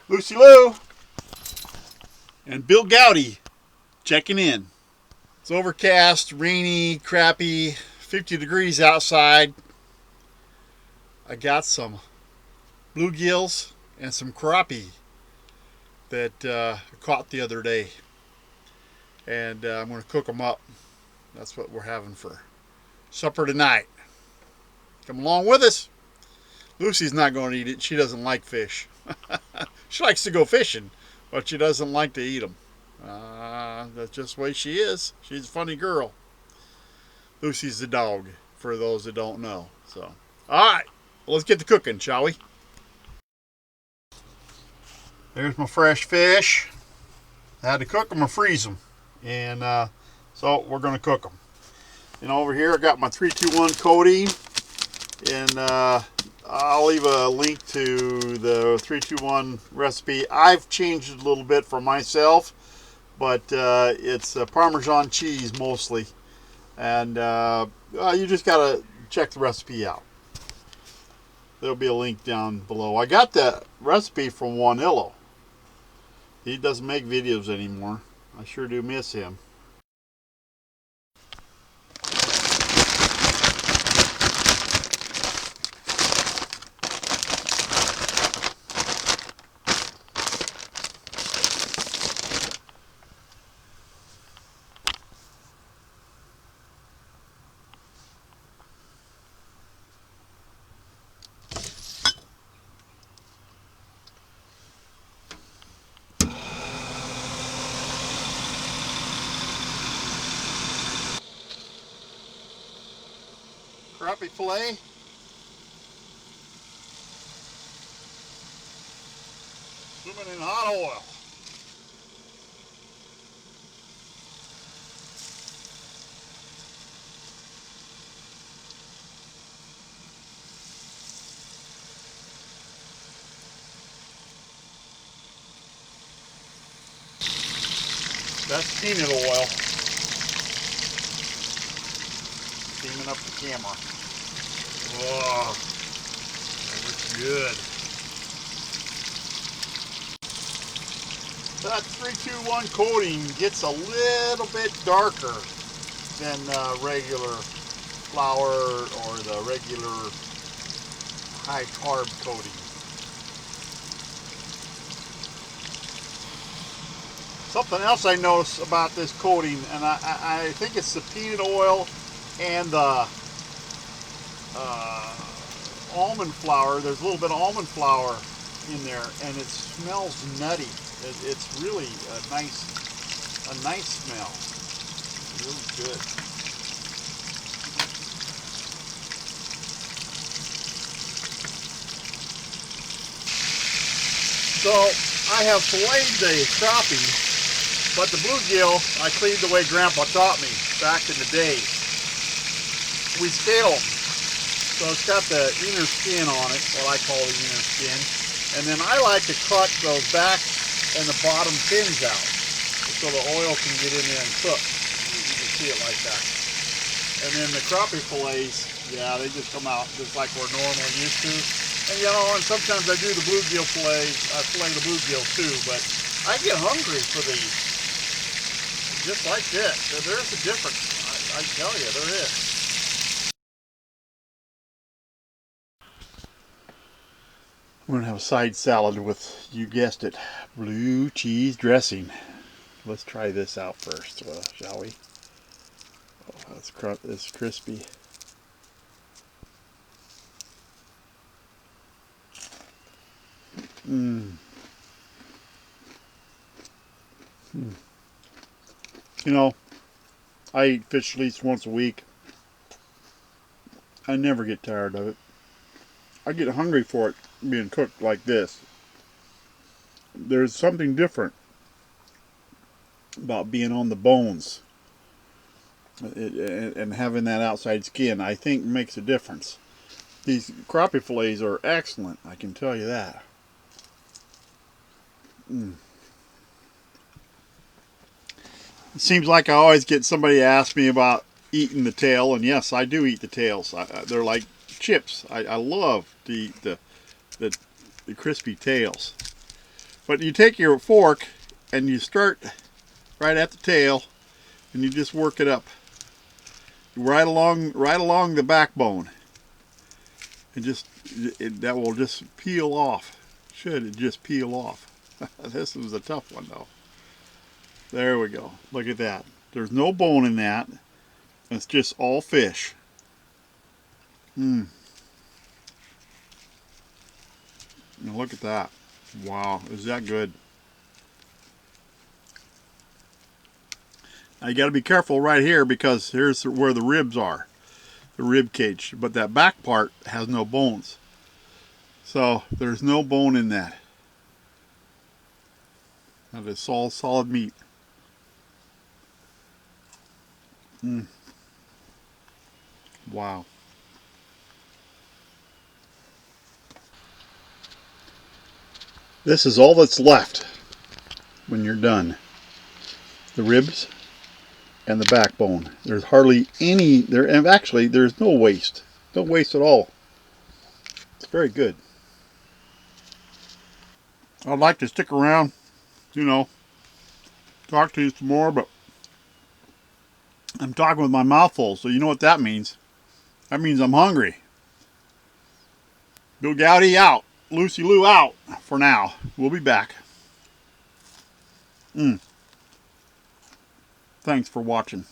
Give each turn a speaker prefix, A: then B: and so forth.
A: Lucy Lou and Bill Goudy checking in. It's overcast, rainy, crappy, 50 degrees outside. I got some bluegills and some crappie that I caught the other day. And I'm going to cook them up. That's what we're having for supper tonight. Come along with us. Lucy's not going to eat it. She doesn't like fish. She likes to go fishing, but she doesn't like to eat them. That's just the way she is. She's a funny girl. Lucy's the dog, for those that don't know. So, all right, let's get to cooking, shall we? There's my fresh fish. I had to cook them or freeze them, and so we're going to cook them. And over here I got my 3-2-1 coating, and I'll leave a link to the 3-2-1 recipe. I've changed it a little bit for myself, but it's Parmesan cheese mostly, and you just gotta check the recipe out. There'll be a link down below. I got that recipe from Juanillo. He doesn't make videos anymore. I sure do miss him. Crappie fillet. Swimming in hot oil. That's peanut oil. Steaming up the camera. Oh, that looks good. That 3-2-1 coating gets a little bit darker than regular flour or the regular high carb coating. Something else I notice about this coating, and I think it's the peanut oil and the almond flour. There's a little bit of almond flour in there, and it smells nutty. It's really a nice smell. Really good. So I have filleted the crappie, but the bluegill I cleaned the way Grandpa taught me back in the day. We scale them. So it's got the inner skin on it, what I call the inner skin. And then I like to cut those back and the bottom fins out so the oil can get in there and cook. You can see it like that. And then the crappie fillets, yeah, they just come out just like we're normally used to. And you know, and sometimes I do the bluegill fillets, I fillet the bluegill too, but I get hungry for these. Just like this. There's a difference. I tell you, there is. We're going to have a side salad with, you guessed it, blue cheese dressing. Let's try this out first, shall we? Oh, it's crispy. You know, I eat fish at least once a week. I never get tired of it. I get hungry for it being cooked like this. There's something different about being on the bones and having that outside skin. I think makes a difference. These crappie fillets are excellent, I can tell you that. It seems like I always get somebody to ask me about eating the tail, and yes, I do eat the tails. They're like chips. I love to eat the crispy tails. But you take your fork and you start right at the tail and you just work it up right along the backbone. And that will just peel off. Should it just peel off? This was a tough one though. There we go. Look at that. There's no bone in that. It's just all fish. Now look at that. Wow, is that good? Now you got to be careful right here because here's where the ribs are. The rib cage. But that back part has no bones. So there's no bone in that. That is all solid meat. Wow. This is all that's left when you're done. The ribs and the backbone. There's hardly any there, and actually there's no waste. No waste at all. It's very good. I'd like to stick around, you know, talk to you some more, but I'm talking with my mouth full, so you know what that means. That means I'm hungry. Bill Goudy out. Lucy Lou out for now. We'll be back. Thanks for watching.